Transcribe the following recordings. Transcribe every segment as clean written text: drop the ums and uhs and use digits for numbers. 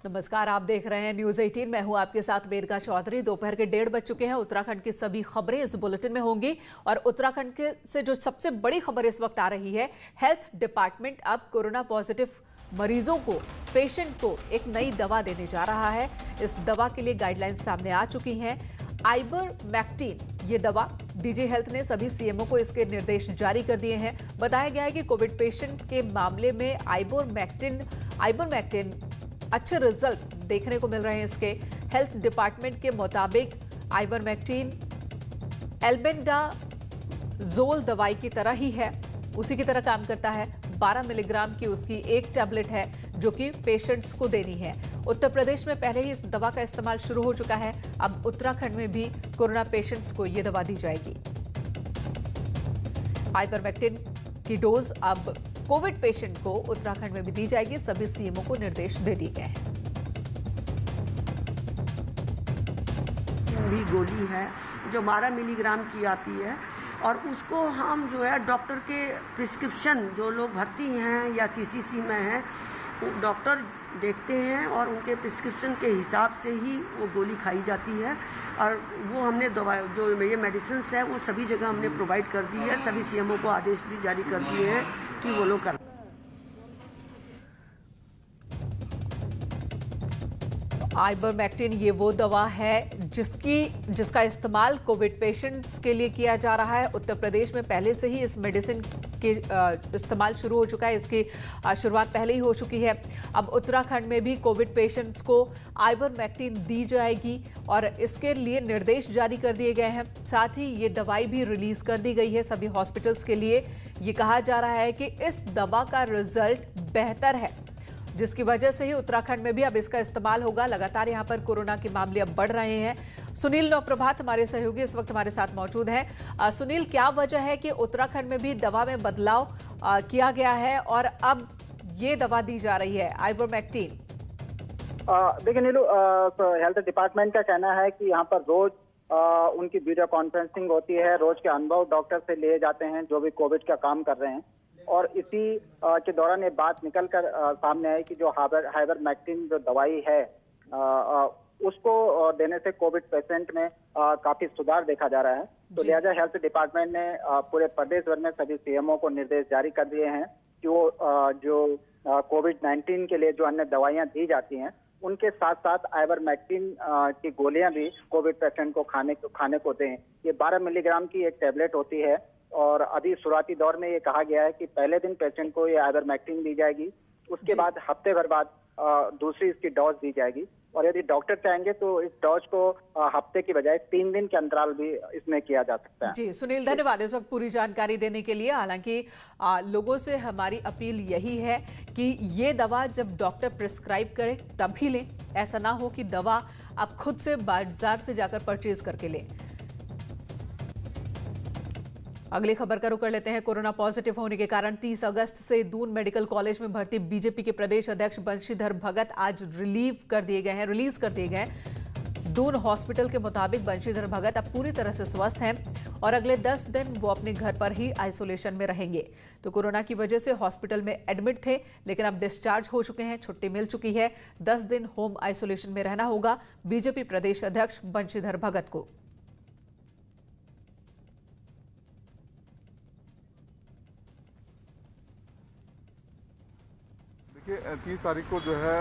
नमस्कार, आप देख रहे हैं न्यूज 18। मैं हूं आपके साथ मेनका चौधरी। दोपहर के 1:30 बज चुके हैं। उत्तराखंड की सभी खबरें इस बुलेटिन में होंगी और उत्तराखंड के से जो सबसे बड़ी खबर इस वक्त आ रही है, हेल्थ डिपार्टमेंट अब कोरोना पॉजिटिव मरीजों को, पेशेंट को एक नई दवा देने जा रहा है। इस दवा के लिए गाइडलाइंस सामने आ चुकी हैं। आइवरमेक्टिन ये दवा, डीजी हेल्थ ने सभी सीएमओ को इसके निर्देश जारी कर दिए हैं। बताया गया है कि कोविड पेशेंट के मामले में आइवरमेक्टिन अच्छे रिजल्ट देखने को मिल रहे हैं। इसके हेल्थ डिपार्टमेंट के मुताबिक आइवरमेक्टिन एल्बेंडाजोल दवाई की तरह ही है, उसी की तरह काम करता है। 12 मिलीग्राम की उसकी एक टैबलेट है जो कि पेशेंट्स को देनी है। उत्तर प्रदेश में पहले ही इस दवा का इस्तेमाल शुरू हो चुका है। अब उत्तराखंड में भी कोरोना पेशेंट्स को यह दवा दी जाएगी। आइवरमेक्टिन की डोज अब कोविड पेशेंट को उत्तराखंड में भी दी जाएगी। सभी सीएमओ को निर्देश दे दिए गए हैं। भी गोली है जो 12 मिलीग्राम की आती है और उसको हम जो है डॉक्टर के प्रिस्क्रिप्शन, जो लोग भर्ती हैं या सीसीसी में हैं, डॉक्टर देखते हैं और उनके प्रिस्क्रिप्शन के हिसाब से ही वो गोली खाई जाती है। और वो हमने दवा, जो ये मेडिसिन है, वो सभी जगह हमने प्रोवाइड कर दी है। सभी सीएमओ को आदेश भी जारी कर दिए हैं कि वो लोग कर। आइवरमेक्टिन ये वो दवा है जिसका इस्तेमाल कोविड पेशेंट्स के लिए किया जा रहा है। उत्तर प्रदेश में पहले से ही इस मेडिसिन के इस्तेमाल शुरू हो चुका है। इसकी शुरुआत पहले ही हो चुकी है। अब उत्तराखंड में भी कोविड पेशेंट्स को आइवरमेक्टिन दी जाएगी और इसके लिए निर्देश जारी कर दिए गए हैं। साथ ही ये दवाई भी रिलीज कर दी गई है सभी हॉस्पिटल्स के लिए। ये कहा जा रहा है कि इस दवा का रिजल्ट बेहतर है, जिसकी वजह से ही उत्तराखंड में भी अब इसका इस्तेमाल होगा। लगातार यहां पर कोरोना के मामले अब बढ़ रहे हैं। सुनील नवप्रभात हमारे सहयोगी इस वक्त हमारे साथ मौजूद हैं। सुनील, क्या वजह है कि उत्तराखंड में भी दवा में बदलाव किया गया है और अब ये दवा दी जा रही है आइवरमेक्टिन? देखिए नीलू, हेल्थ डिपार्टमेंट का कहना है कि यहाँ पर रोज उनकी वीडियो कॉन्फ्रेंसिंग होती है। रोज के अनुभव डॉक्टर से लिए जाते हैं जो भी कोविड का काम कर रहे हैं, और इसी के दौरान ये बात निकलकर सामने आई कि जो आइवरमेक्टिन जो दवाई है उसको देने से कोविड पेशेंट में काफी सुधार देखा जा रहा है। तो लिहाजा हेल्थ डिपार्टमेंट ने पूरे प्रदेश भर में सभी सीएमओ को निर्देश जारी कर दिए हैं कि वो जो कोविड-19 के लिए जो अन्य दवाइयां दी जाती हैं, उनके साथ साथ आइवरमेक्टिन की गोलियां भी कोविड पेशेंट को खाने को दें। ये 12 मिलीग्राम की एक टैबलेट होती है और अभी शुरुआती दौर में ये कहा गया है कि पहले दिन पेशेंट को ये आइवरमेक्टिन दी जाएगी, उसके बाद हफ्ते भर बाद दूसरी इसकी डोज दी जाएगी। और यदि डॉक्टर चाहेंगे तो इस डोज को हफ्ते की बजाय 3 दिन के अंतराल भी इसमें किया जा सकता है। जी सुनील, धन्यवाद इस वक्त पूरी जानकारी देने के लिए। हालांकि लोगों से हमारी अपील यही है कि ये दवा जब डॉक्टर प्रिस्क्राइब करे तभी लें। ऐसा ना हो कि दवा आप खुद से बाजार से जाकर परचेज करके लें। अगली खबर का रुख कर लेते हैं। कोरोना पॉजिटिव होने के कारण 30 अगस्त से दून मेडिकल कॉलेज में भर्ती बीजेपी के प्रदेश अध्यक्ष बंशीधर भगत आज रिलीज कर दिए गए हैं। दून हॉस्पिटल के मुताबिक बंशीधर भगत अब पूरी तरह से स्वस्थ हैं और अगले 10 दिन वो अपने घर पर ही आइसोलेशन में रहेंगे। तो कोरोना की वजह से हॉस्पिटल में एडमिट थे, लेकिन अब डिस्चार्ज हो चुके हैं, छुट्टी मिल चुकी है। 10 दिन होम आइसोलेशन में रहना होगा बीजेपी प्रदेश अध्यक्ष बंशीधर भगत को। देखिए, 30 तारीख को जो है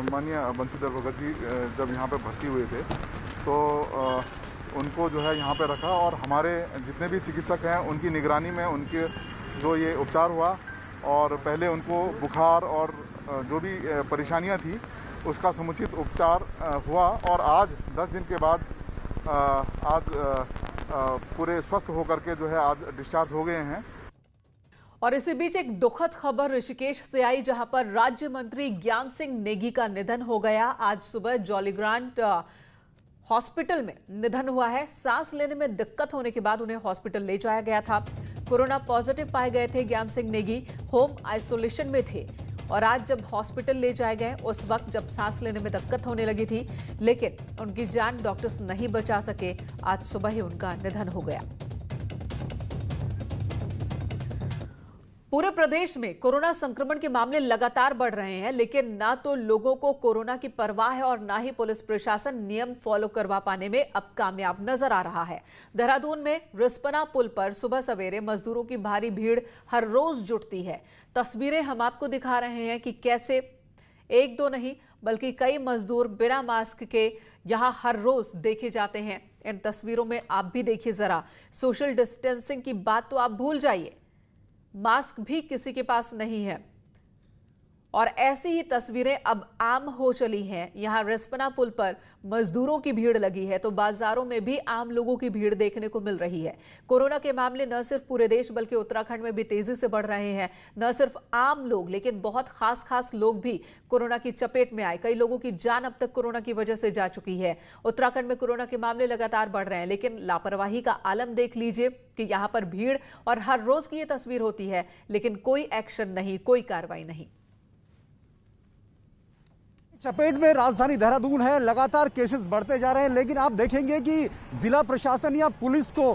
माननीय बंशीधर भगत जी जब यहाँ पे भर्ती हुए थे तो उनको जो है यहाँ पे रखा और हमारे जितने भी चिकित्सक हैं उनकी निगरानी में उनके जो ये उपचार हुआ और पहले उनको बुखार और जो भी परेशानियाँ थी उसका समुचित उपचार हुआ और आज 10 दिन के बाद आज पूरे स्वस्थ होकर के जो है आज डिस्चार्ज हो गए हैं। और इसी बीच एक दुखद खबर ऋषिकेश से आई, जहां पर राज्य मंत्री ज्ञान सिंह नेगी का निधन हो गया। आज सुबह जॉलीग्रांट हॉस्पिटल में निधन हुआ है। सांस लेने में दिक्कत होने के बाद उन्हें हॉस्पिटल ले जाया गया था। कोरोना पॉजिटिव पाए गए थे ज्ञान सिंह नेगी, होम आइसोलेशन में थे और आज जब हॉस्पिटल ले जाए गए उस वक्त जब सांस लेने में दिक्कत होने लगी थी, लेकिन उनकी जान डॉक्टर्स नहीं बचा सके। आज सुबह ही उनका निधन हो गया। पूरे प्रदेश में कोरोना संक्रमण के मामले लगातार बढ़ रहे हैं, लेकिन ना तो लोगों को कोरोना की परवाह है और ना ही पुलिस प्रशासन नियम फॉलो करवा पाने में अब कामयाब नजर आ रहा है। देहरादून में रिस्पना पुल पर सुबह सवेरे मजदूरों की भारी भीड़ हर रोज जुटती है। तस्वीरें हम आपको दिखा रहे हैं कि कैसे एक दो नहीं बल्कि कई मजदूर बिना मास्क के यहां हर रोज देखे जाते हैं। इन तस्वीरों में आप भी देखिए जरा, सोशल डिस्टेंसिंग की बात तो आप भूल जाइए, मास्क भी किसी के पास नहीं है। और ऐसी ही तस्वीरें अब आम हो चली हैं। यहां रिस्पना पुल पर मजदूरों की भीड़ लगी है तो बाजारों में भी आम लोगों की भीड़ देखने को मिल रही है। कोरोना के मामले न सिर्फ पूरे देश बल्कि उत्तराखंड में भी तेजी से बढ़ रहे हैं। न सिर्फ आम लोग लेकिन बहुत खास लोग भी कोरोना की चपेट में आए। कई लोगों की जान अब तक कोरोना की वजह से जा चुकी है। उत्तराखंड में कोरोना के मामले लगातार बढ़ रहे हैं, लेकिन लापरवाही का आलम देख लीजिए कि यहां पर भीड़ और हर रोज की ये तस्वीर होती है, लेकिन कोई एक्शन नहीं, कोई कार्रवाई नहीं। चपेट में राजधानी देहरादून है, लगातार केसेस बढ़ते जा रहे हैं, लेकिन आप देखेंगे कि जिला प्रशासन या पुलिस को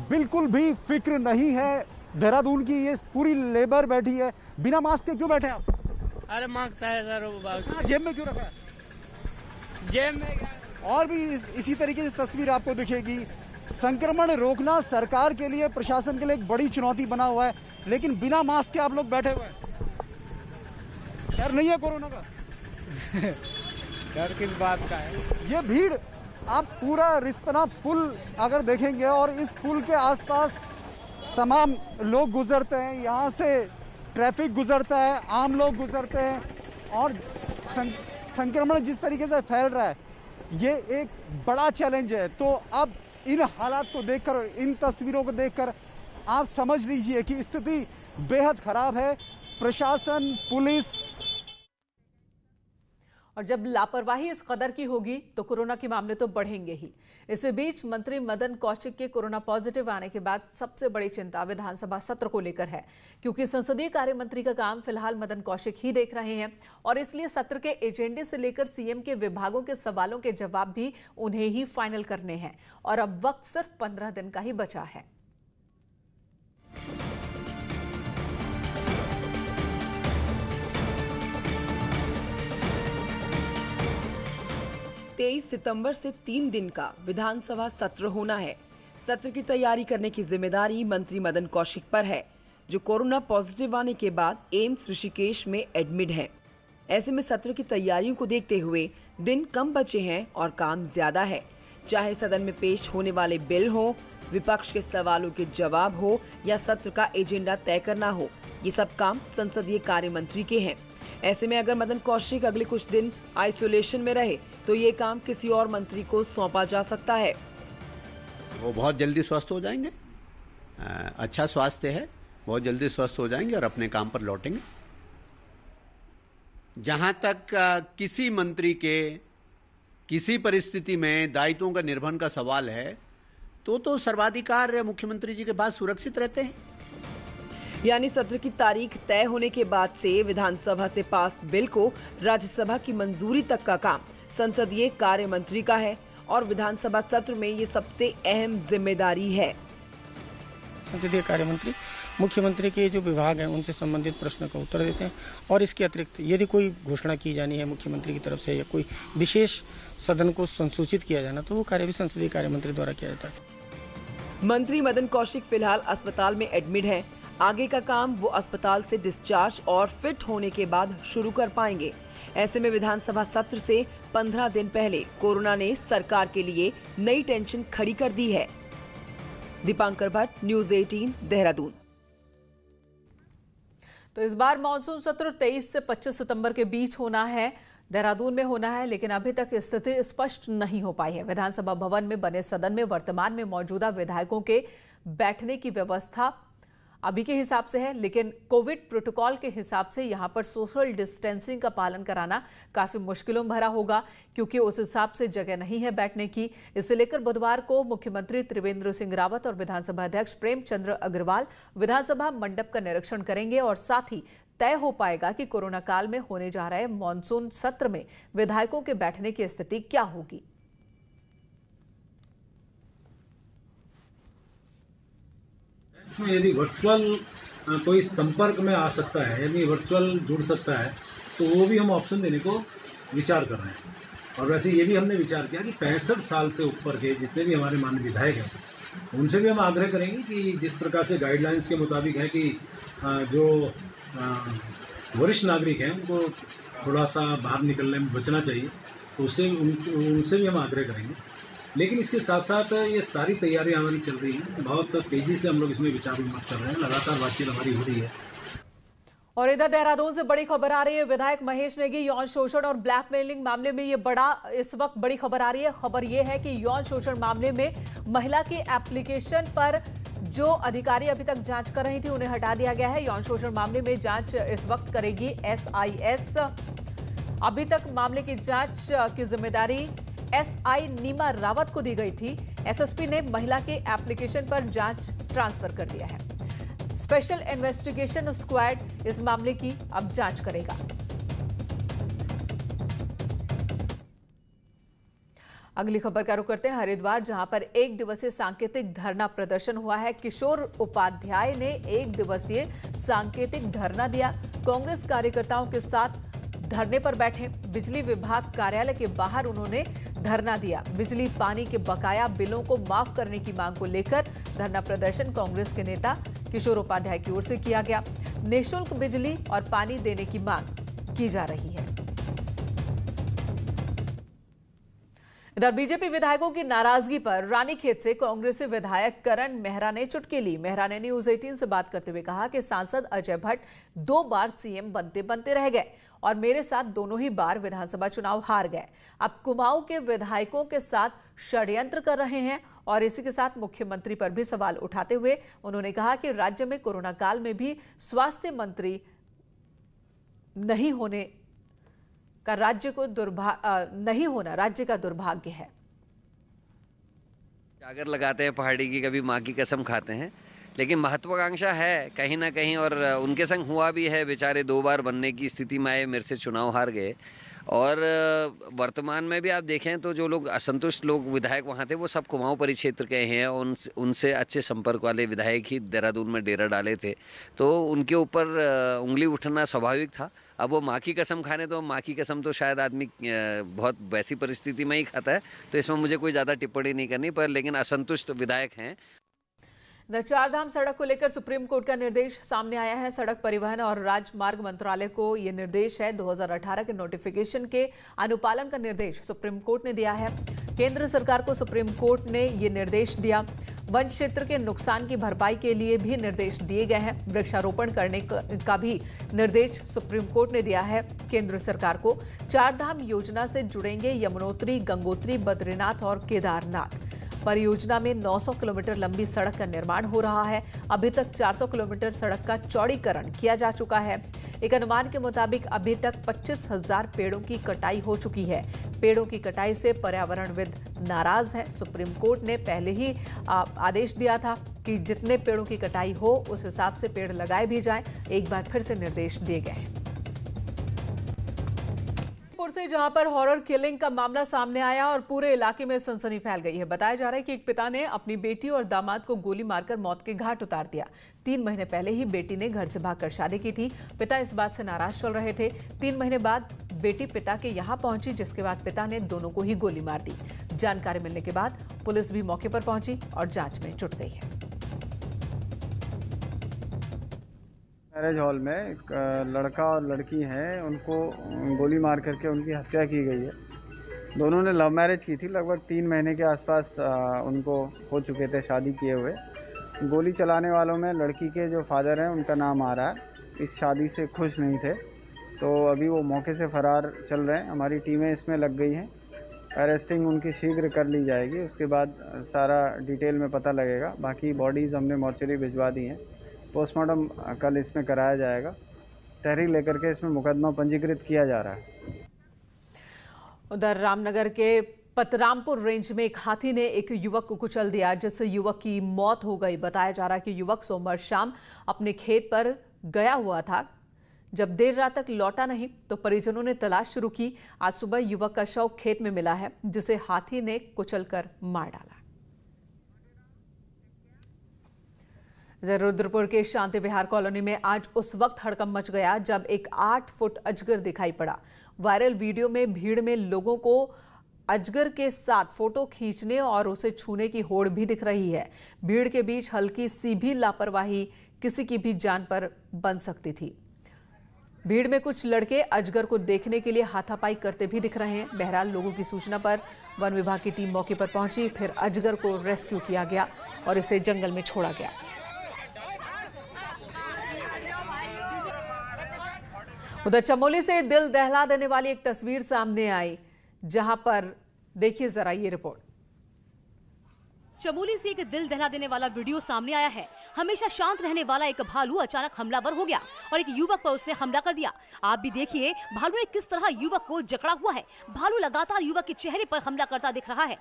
बिल्कुल भी फिक्र नहीं है। देहरादून की ये पूरी लेबर बैठी है, बिना मास्क के क्यों बैठे हैं आप? अरे मास्क है सर, जेब में क्यों रखा है? जेब में क्या? और भी इसी तरीके से तस्वीर आपको दिखेगी। संक्रमण रोकना सरकार के लिए, प्रशासन के लिए एक बड़ी चुनौती बना हुआ है, लेकिन बिना मास्क के आप लोग बैठे हुए हैं। डर नहीं है कोरोना का? डर किस बात का है? ये भीड़, आप पूरा रिस्पना पुल अगर देखेंगे और इस पुल के आसपास तमाम लोग गुजरते हैं, यहाँ से ट्रैफिक गुजरता है, आम लोग गुजरते हैं और संक्रमण जिस तरीके से फैल रहा है ये एक बड़ा चैलेंज है। तो अब इन हालात को देखकर, इन तस्वीरों को देखकर आप समझ लीजिए कि स्थिति बेहद खराब है। प्रशासन, पुलिस, और जब लापरवाही इस कदर की होगी तो कोरोना के मामले तो बढ़ेंगे ही। इसी बीच मंत्री मदन कौशिक के कोरोना पॉजिटिव आने के बाद सबसे बड़ी चिंता विधानसभा सत्र को लेकर है, क्योंकि संसदीय कार्य मंत्री का काम फिलहाल मदन कौशिक ही देख रहे हैं और इसलिए सत्र के एजेंडे से लेकर सीएम के विभागों के सवालों के जवाब भी उन्हें ही फाइनल करने हैं और अब वक्त सिर्फ 15 दिन का ही बचा है। 23 सितंबर से 3 दिन का विधानसभा सत्र होना है। सत्र की तैयारी करने की जिम्मेदारी मंत्री मदन कौशिक पर है, जो कोरोना पॉजिटिव आने के बाद एम्स ऋषिकेश में एडमिट हैं। ऐसे में सत्र की तैयारियों को देखते हुए दिन कम बचे हैं और काम ज्यादा है। चाहे सदन में पेश होने वाले बिल हो, विपक्ष के सवालों के जवाब हो या सत्र का एजेंडा तय करना हो, ये सब काम संसदीय कार्य मंत्री के हैं। ऐसे में अगर मदन कौशिक अगले कुछ दिन आइसोलेशन में रहे तो ये काम किसी और मंत्री को सौंपा जा सकता है। वो बहुत जल्दी स्वस्थ हो जाएंगे, अच्छा स्वास्थ्य है, बहुत जल्दी स्वस्थ हो जाएंगे और अपने काम पर लौटेंगे। जहां तक किसी मंत्री के किसी परिस्थिति में दायित्वों का निर्वहन का सवाल है तो सर्वाधिकार मुख्यमंत्री जी के पास सुरक्षित रहते हैं। यानी सत्र की तारीख तय होने के बाद से विधानसभा से पास बिल को राज्यसभा की मंजूरी तक का काम संसदीय कार्य मंत्री का है और विधानसभा सत्र में ये सबसे अहम जिम्मेदारी है। संसदीय कार्य मंत्री मुख्यमंत्री के जो विभाग हैं उनसे संबंधित प्रश्न का उत्तर देते हैं और इसके अतिरिक्त यदि कोई घोषणा की जानी है मुख्यमंत्री की तरफ से या कोई विशेष सदन को संसूचित किया जाना तो वो कार्य भी संसदीय कार्य मंत्री द्वारा किया जाता है। मंत्री मदन कौशिक फिलहाल अस्पताल में एडमिट है। आगे का काम वो अस्पताल से डिस्चार्ज और फिट होने के बाद शुरू कर पाएंगे। ऐसे में विधानसभा सत्र से 15 दिन पहले कोरोना ने सरकार के लिए नई टेंशन खड़ी कर दी है। दीपांकर भट्ट, न्यूज़ 18, देहरादून। तो इस बार मानसून सत्र 23 से 25 सितंबर के बीच होना है, देहरादून में होना है, लेकिन अभी तक स्थिति स्पष्ट नहीं हो पाई है। विधानसभा भवन में बने सदन में वर्तमान में मौजूदा विधायकों के बैठने की व्यवस्था अभी के हिसाब से है, लेकिन कोविड प्रोटोकॉल के हिसाब से यहां पर सोशल डिस्टेंसिंग का पालन कराना काफी मुश्किलों भरा होगा, क्योंकि उस हिसाब से जगह नहीं है बैठने की। इसे लेकर बुधवार को मुख्यमंत्री त्रिवेंद्र सिंह रावत और विधानसभा अध्यक्ष प्रेमचंद्र अग्रवाल विधानसभा मंडप का निरीक्षण करेंगे और साथ ही तय हो पाएगा कि कोरोना काल में होने जा रहे मानसून सत्र में विधायकों के बैठने की स्थिति क्या होगी। यदि वर्चुअल कोई संपर्क में आ सकता है यानी वर्चुअल जुड़ सकता है, तो वो भी हम ऑप्शन देने को विचार कर रहे हैं। और वैसे ये भी हमने विचार किया कि 65 साल से ऊपर के जितने भी हमारे माननीय विधायक हैं उनसे भी हम आग्रह करेंगे कि जिस प्रकार से गाइडलाइंस के मुताबिक है कि जो वरिष्ठ नागरिक हैं उनको थोड़ा सा बाहर निकलने में बचना चाहिए, तो उनसे भी हम आग्रह करेंगे। लेकिन इसके साथ साथ ये सारी तैयारियां हमारी चल रही हैं, बहुत तेज़ी से हम लोग इसमें विचार विमर्श कर रहे हैं, लगातार बातचीत हमारी हो रही है। और इधर देहरादून से बड़ी खबर आ रही है। विधायक महेश नेगी यौन शोषण और ब्लैकमेलिंग मामले में इस वक्त बड़ी खबर आ रही है। खबर ये है कि यौन शोषण मामले में महिला की एप्लीकेशन पर जो अधिकारी अभी तक जांच कर रही थी उन्हें हटा दिया गया है। यौन शोषण मामले में जांच इस वक्त करेगी SIS। अभी तक मामले की जांच की जिम्मेदारी SI नीमा रावत को दी गई थी। SSP ने महिला के एप्लीकेशन पर जांच ट्रांसफर कर दिया है। स्पेशल इन्वेस्टिगेशन स्क्वाड इस मामले की अब जांच करेगा। अगली खबर का रुख करते हैं हरिद्वार, जहां पर 1 दिवसीय सांकेतिक धरना प्रदर्शन हुआ है। किशोर उपाध्याय ने 1 दिवसीय सांकेतिक धरना दिया। कांग्रेस कार्यकर्ताओं के साथ धरने पर बैठे। बिजली विभाग कार्यालय के बाहर उन्होंने धरना दिया। बिजली पानी के बकाया बिलों को माफ करने की मांग को लेकर धरना प्रदर्शन कांग्रेस के नेता किशोर उपाध्याय की ओर से किया गया। निःशुल्क बिजली और पानी देने की मांग की जा रही है। इधर बीजेपी विधायकों की नाराजगी पर रानीखेत से कांग्रेसी विधायक करण मेहरा ने चुटकी ली। मेहरा ने न्यूज 18 से बात करते हुए कहा कि सांसद अजय भट्ट 2 बार सीएम बनते बनते रह गए और मेरे साथ दोनों ही बार विधानसभा चुनाव हार गए। अब कुमाऊं के विधायकों के साथ षड्यंत्र कर रहे हैं। और इसी के साथ मुख्यमंत्री पर भी सवाल उठाते हुए उन्होंने कहा कि राज्य में कोरोना काल में भी स्वास्थ्य मंत्री नहीं होने का नहीं होना राज्य का दुर्भाग्य है। जागर लगाते हैं पहाड़ी की, कभी माँ की कसम खाते हैं, लेकिन महत्वाकांक्षा है कहीं ना कहीं। और उनके संग हुआ भी है, बेचारे 2 बार बनने की स्थिति में आए, मेरे से चुनाव हार गए। और वर्तमान में भी आप देखें तो जो लोग असंतुष्ट लोग विधायक वहाँ थे वो सब कुमाऊं परिक्षेत्र के हैं। उनसे अच्छे संपर्क वाले विधायक ही देहरादून में डेरा डाले थे, तो उनके ऊपर उंगली उठना स्वाभाविक था। अब वो माँ की कसम खाने, तो माँ की कसम तो शायद आदमी बहुत वैसी परिस्थिति में ही खाता है, तो इसमें मुझे कोई ज़्यादा टिप्पणी नहीं करनी। पर लेकिन असंतुष्ट विधायक हैं। चारधाम सड़क को लेकर सुप्रीम कोर्ट का निर्देश सामने आया है। सड़क परिवहन और राजमार्ग मंत्रालय को यह निर्देश है। 2018 के नोटिफिकेशन के अनुपालन का निर्देश सुप्रीम कोर्ट ने दिया है। केंद्र सरकार को सुप्रीम कोर्ट ने यह निर्देश दिया। वन क्षेत्र के नुकसान की भरपाई के लिए भी निर्देश दिए गए हैं। वृक्षारोपण करने का भी निर्देश सुप्रीम कोर्ट ने दिया है केंद्र सरकार को। चारधाम योजना से जुड़ेंगे यमुनोत्री, गंगोत्री, बद्रीनाथ और केदारनाथ। परियोजना में 900 किलोमीटर लंबी सड़क का निर्माण हो रहा है। अभी तक 400 किलोमीटर सड़क का चौड़ीकरण किया जा चुका है। एक अनुमान के मुताबिक अभी तक 25,000 पेड़ों की कटाई हो चुकी है। पेड़ों की कटाई से पर्यावरणविद नाराज हैं। सुप्रीम कोर्ट ने पहले ही आदेश दिया था कि जितने पेड़ों की कटाई हो उस हिसाब से पेड़ लगाए भी जाएं। एक बार फिर से निर्देश दिए गए हैं। से जहां पर हॉरर किलिंग का मामला सामने आया और पूरे इलाके में सनसनी फैल गई है। बताया जा रहा है कि एक पिता ने अपनी बेटी और दामाद को गोली मारकर मौत के घाट उतार दिया। 3 महीने पहले ही बेटी ने घर से भागकर शादी की थी। पिता इस बात से नाराज चल रहे थे। 3 महीने बाद बेटी पिता के यहां पहुंची, जिसके बाद पिता ने दोनों को ही गोली मार दी। जानकारी मिलने के बाद पुलिस भी मौके पर पहुंची और जांच में जुट गई है। मैरिज हॉल में एक लड़का और लड़की हैं, उनको गोली मार करके उनकी हत्या की गई है। दोनों ने लव मैरिज की थी। लगभग 3 महीने के आसपास उनको हो चुके थे शादी किए हुए। गोली चलाने वालों में लड़की के जो फादर हैं उनका नाम आ रहा है। इस शादी से खुश नहीं थे, तो अभी वो मौके से फरार चल रहे हैं। हमारी टीमें इसमें लग गई हैं। अरेस्टिंग उनकी शीघ्र कर ली जाएगी, उसके बाद सारा डिटेल में पता लगेगा। बाकी बॉडीज़ हमने मॉर्चरी भिजवा दी हैं। पोस्टमार्टम कल इसमें कराया जाएगा। तहरीर लेकर के इसमें मुकदमा पंजीकृत किया जा रहा है। उधर रामनगर के पतरामपुर रेंज में एक हाथी ने एक युवक को कुचल दिया, जिससे युवक की मौत हो गई। बताया जा रहा है कि युवक सोमवार शाम अपने खेत पर गया हुआ था। जब देर रात तक लौटा नहीं तो परिजनों ने तलाश शुरू की। आज सुबह युवक का शव खेत में मिला है, जिसे हाथी ने कुचलकर मार डाला। रुद्रपुर के शांति विहार कॉलोनी में आज उस वक्त हड़कंप मच गया जब एक 8 फुट अजगर दिखाई पड़ा। वायरल वीडियो में भीड़ में लोगों को अजगर के साथ फोटो खींचने और उसे छूने की होड़ भी दिख रही है। भीड़ के बीच हल्की सी भी लापरवाही किसी की भी जान पर बन सकती थी। भीड़ में कुछ लड़के अजगर को देखने के लिए हाथापाई करते भी दिख रहे हैं। बहरहाल लोगों की सूचना पर वन विभाग की टीम मौके पर पहुंची, फिर अजगर को रेस्क्यू किया गया और इसे जंगल में छोड़ा गया। उधर चमोली से दिल दहला देने वाली एक तस्वीर सामने आई, जहां पर देखिए जरा ये रिपोर्ट। चमोली से एक दिल दहला देने वाला वीडियो सामने आया है। हमेशा शांत रहने वाला एक भालू अचानक हमलावर हो गया और एक युवक पर उसने हमला कर दिया। आप भी देखिए भालू ने किस तरह युवक को जकड़ा हुआ है। भालू लगातार युवक के चेहरे पर हमला करता दिख रहा है।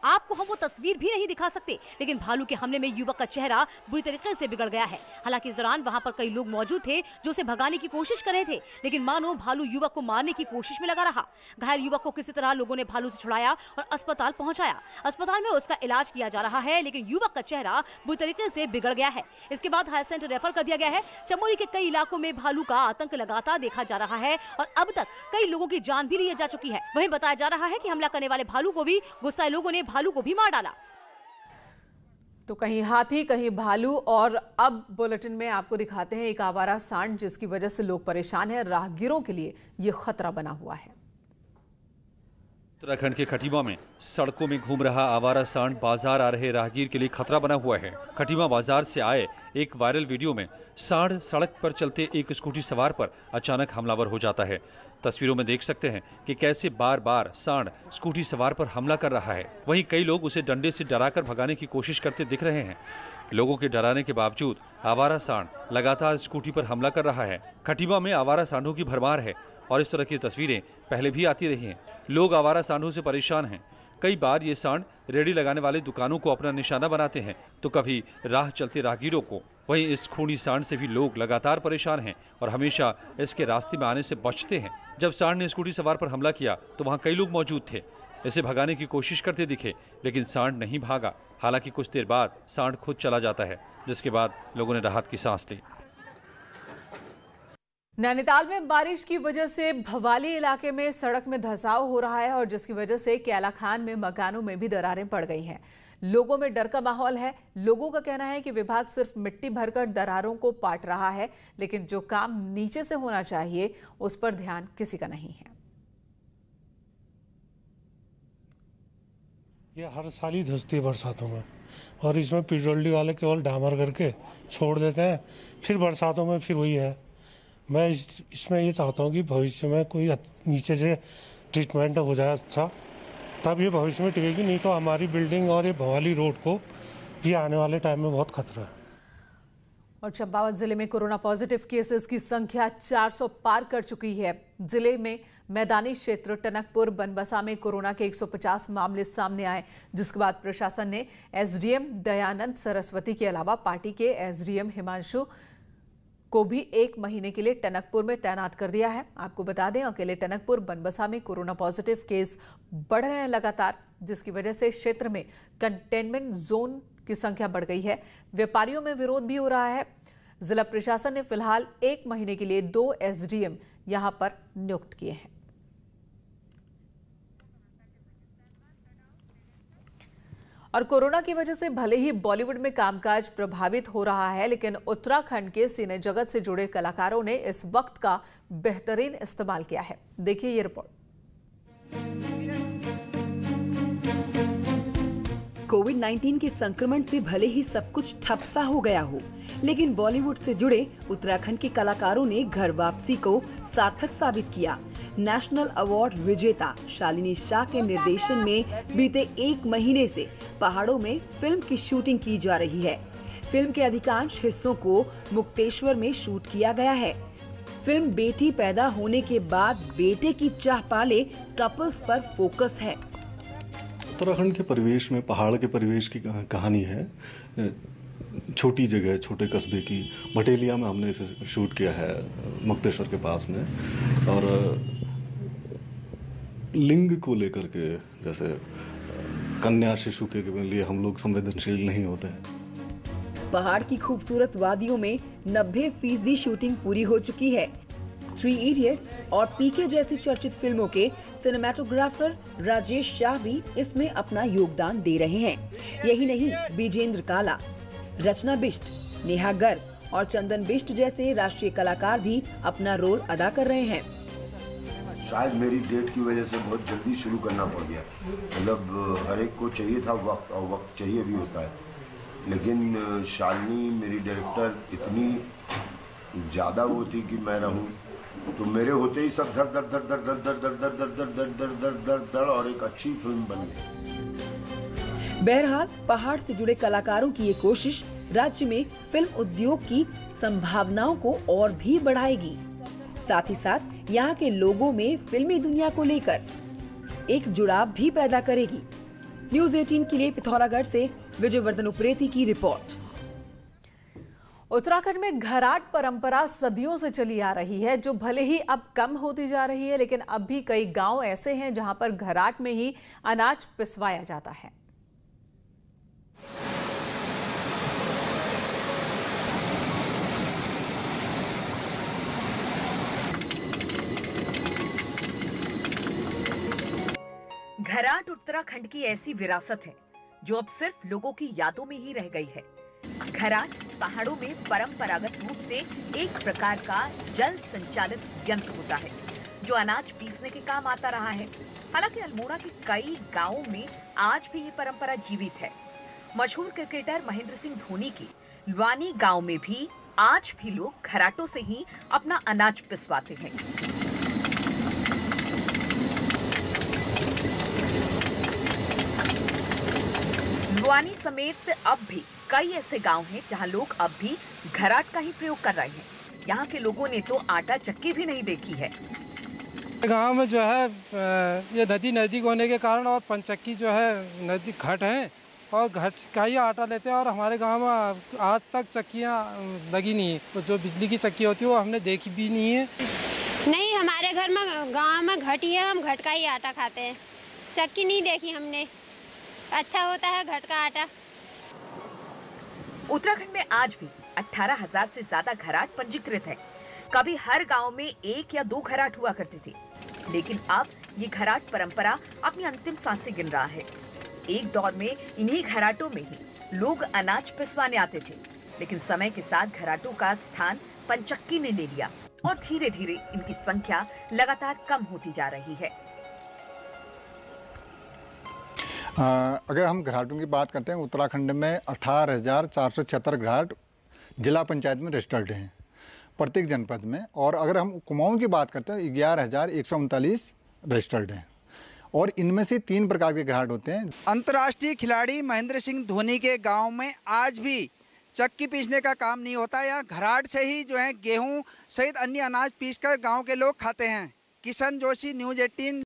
आपको हम वो तस्वीर भी नहीं दिखा सकते, लेकिन भालू के हमले में युवक का चेहरा बुरी तरीके से बिगड़ गया है। हालांकि इस दौरान वहां पर कई लोग मौजूद थे जो उसे भगाने की कोशिश कर रहे थे, लेकिन मानो भालू युवक को मारने की कोशिश में लगा रहा। घायल युवक को किसी तरह लोगों ने भालू से छुड़ाया और अस्पताल पहुंचाया। अस्पताल में उसका इलाज किया जा रहा है, लेकिन युवक का चेहरा बुरी तरीके से बिगड़ गया है। इसके बाद हायर सेंटर रेफर कर दिया गया है। चमोली के कई इलाकों में भालू का आतंक लगातार देखा जा रहा है और अब तक कई लोगों की जान भी ली जा चुकी है। वहीं बताया जा रहा है कि हमला करने वाले भालू को भी गुस्साए लोगों ने भालू को भी मार डाला। तो कहीं हाथी कहीं भालू, और अब बुलेटिन में आपको दिखाते हैं एक आवारा सांड जिसकी वजह से लोग परेशान हैं। राहगीरों के लिए ये खतरा बना हुआ है। उत्तराखंड के खटीमा में सड़कों में घूम रहा आवारा सांड बाजार आ रहे राहगीर के लिए खतरा बना हुआ है। खटीमा बाजार से आए एक वायरल वीडियो में सांड सड़क पर चलते एक स्कूटी सवार पर अचानक हमलावर हो जाता है। तस्वीरों में देख सकते हैं कि कैसे बार बार सांड स्कूटी सवार पर हमला कर रहा है। वहीं कई लोग उसे डंडे से डराकर भगाने की कोशिश करते दिख रहे हैं। लोगों के डराने के बावजूद आवारा सांड लगातार स्कूटी पर हमला कर रहा है। खटीमा में आवारा सांडों की भरमार है और इस तरह की तस्वीरें पहले भी आती रही हैं। लोग आवारा सांडों से परेशान हैं। कई बार ये सांड रेडी लगाने वाले दुकानों को अपना निशाना बनाते हैं, तो कभी राह चलते राहगीरों को। वहीं इस खूनी सांड से भी लोग लगातार परेशान हैं और हमेशा इसके रास्ते में आने से बचते हैं। जब सांड ने स्कूटी सवार पर हमला किया तो वहाँ कई लोग मौजूद थे। इसे भगाने की कोशिश करते दिखे, लेकिन सांड नहीं भागा। हालांकि कुछ देर बाद सांड खुद चला जाता है, जिसके बाद लोगों ने राहत की सांस ली। नैनीताल में बारिश की वजह से भवाली इलाके में सड़क में धंसाव हो रहा है और जिसकी वजह से कैलाखान में मकानों में भी दरारें पड़ गई हैं। लोगों में डर का माहौल है। लोगों का कहना है कि विभाग सिर्फ मिट्टी भरकर दरारों को पाट रहा है, लेकिन जो काम नीचे से होना चाहिए उस पर ध्यान किसी का नहीं है। ये हर साल ही धंसती है बरसातों में, और इसमें पिडोल्डी वाले केवल डामर करके छोड़ देते हैं, फिर बरसातों में फिर वही है। मैं इसमें ये चाहता हूँ कि भविष्य में कोई नीचे से ट्रीटमेंट हो जाए अच्छा, तब ये भविष्य में टिकेगी। नहीं तो हमारी बिल्डिंग और ये भवाली रोड को ये आने वाले टाइम में बहुत खतरा है। और चंपावत जिले में कोरोना पॉजिटिव केसेस की संख्या 400 पार कर चुकी है। जिले में मैदानी क्षेत्र टनकपुर बनबसा में कोरोना के 150 मामले सामने आए, जिसके बाद प्रशासन ने एसडीएम दयानंद सरस्वती के अलावा पार्टी के एसडीएम हिमांशु को भी 1 महीने के लिए टनकपुर में तैनात कर दिया है। आपको बता दें, अकेले टनकपुर बनबसा में कोरोना पॉजिटिव केस बढ़ रहे हैं लगातार, जिसकी वजह से क्षेत्र में कंटेनमेंट जोन की संख्या बढ़ गई है। व्यापारियों में विरोध भी हो रहा है। जिला प्रशासन ने फिलहाल 1 महीने के लिए 2 एसडीएम यहां पर नियुक्त किए हैं। और कोरोना की वजह से भले ही बॉलीवुड में कामकाज प्रभावित हो रहा है, लेकिन उत्तराखंड के सिने जगत से जुड़े कलाकारों ने इस वक्त का बेहतरीन इस्तेमाल किया है। देखिए ये रिपोर्ट। कोविड-19 के संक्रमण से भले ही सब कुछ ठप सा हो गया हो, लेकिन बॉलीवुड से जुड़े उत्तराखंड के कलाकारों ने घर वापसी को सार्थक साबित किया। नेशनल अवार्ड विजेता शालिनी शाह के निर्देशन में बीते 1 महीने से पहाड़ों में फिल्म की शूटिंग की जा रही है। फिल्म के अधिकांश हिस्सों को मुक्तेश्वर में शूट किया गया है। फिल्म बेटी पैदा होने के बाद बेटे की चाह पाले कपल्स पर फोकस है। उत्तराखंड के परिवेश में पहाड़ के परिवेश की कहानी है। छोटी जगह, छोटे कस्बे की भटेलिया में हमने इसे शूट किया है, मुक्तेश्वर के पास में। और लिंग को लेकर के, जैसे कन्या शिशु के लिए हम लोग संवेदनशील नहीं होते हैं। पहाड़ की खूबसूरत वादियों में 90% शूटिंग पूरी हो चुकी है। 3 इडियट्स और पीके जैसी चर्चित फिल्मों के सिनेमेटोग्राफर राजेश शाह भी इसमें अपना योगदान दे रहे हैं। यही नहीं, विजेंद्र काला, रचना बिष्ट, नेहा गर्ग और चंदन बिष्ट जैसे राष्ट्रीय कलाकार भी अपना रोल अदा कर रहे हैं। शायद मेरी डेट की वजह से बहुत जल्दी शुरू करना पड़ गया। मतलब हर एक को चाहिए था वक्त, और वक्त चाहिए भी होता है, लेकिन शालिनी मेरी डायरेक्टर इतनी ज़्यादा वो थी कि मैं रहूं, तो मेरे होते ही सब धड़ धड़ धड़ धड़ धड़ धड़ धड़ धड़ धड़ धड़ धड़ धड़ धड़ धड़ धड़ और एक अच्छी फिल्म बन गई। बहरहाल पहाड़ से जुड़े कलाकारों की ये कोशिश राज्य में फिल्म उद्योग की संभावनाओं को और भी बढ़ाएगी। साथ ही साथ यहाँ के लोगों में फिल्मी दुनिया को लेकर एक जुड़ाव भी पैदा करेगी। न्यूज़ 18 के लिए पिथौरागढ़ से विजयवर्धन उप्रेती की रिपोर्ट। उत्तराखंड में घराट परंपरा सदियों से चली आ रही है, जो भले ही अब कम होती जा रही है, लेकिन अब भी कई गांव ऐसे हैं जहां पर घराट में ही अनाज पिसवाया जाता है। घराट उत्तराखंड की ऐसी विरासत है जो अब सिर्फ लोगों की यादों में ही रह गई है। घराट पहाड़ों में परंपरागत रूप से एक प्रकार का जल संचालित यंत्र होता है जो अनाज पीसने के काम आता रहा है। हालांकि अल्मोड़ा के कई गांवों में आज भी ये परंपरा जीवित है। मशहूर क्रिकेटर महेंद्र सिंह धोनी की लुआनी गांव में भी आज भी लोग घराटों से ही अपना अनाज पिसवाते हैं। लुआनी समेत अब भी कई ऐसे गांव हैं जहां लोग अब भी घराट का ही प्रयोग कर रहे हैं। यहाँ के लोगों ने तो आटा चक्की भी नहीं देखी है। गांव में जो है ये नदी नजदीक होने के कारण और पंचक्की जो है नजदीक घाट है और घाट का ही आटा लेते हैं। और हमारे गांव में आज तक चक्कियां लगी नहीं है, तो जो बिजली की चक्की होती है वो हमने देखी भी नहीं है। नहीं, हमारे घर में गांव में घट ही है, हम घट का ही आटा खाते हैं। चक्की नहीं देखी हमने। अच्छा होता है घट का आटा। उत्तराखंड में आज भी 18,000 से ज्यादा घराट पंजीकृत है। कभी हर गांव में 1 या 2 घराट हुआ करते थे, लेकिन अब ये घराट परंपरा अपनी अंतिम सांसें गिन रहा है। एक दौर में इन्हीं घराटों में ही लोग अनाज पिसवाने आते थे, लेकिन समय के साथ घराटों का स्थान पंचक्की ने ले लिया और धीरे धीरे इनकी संख्या लगातार कम होती जा रही है। अगर हम घराटों की बात करते हैं, उत्तराखंड में 18,476 घराट जिला पंचायत में रजिस्टर्ड हैं प्रत्येक जनपद में। और अगर हम कुमाऊं की बात करते हैं, 11,139 रजिस्टर्ड हैं और इनमें से 3 प्रकार के घराट होते हैं। अंतर्राष्ट्रीय खिलाड़ी महेंद्र सिंह धोनी के गांव में आज भी चक्की पीसने का काम नहीं होता। यहाँ घराट से ही जो है गेहूँ सहित अन्य अनाज पीसकर गाँव के लोग खाते हैं। किशन जोशी, न्यूज़ 18।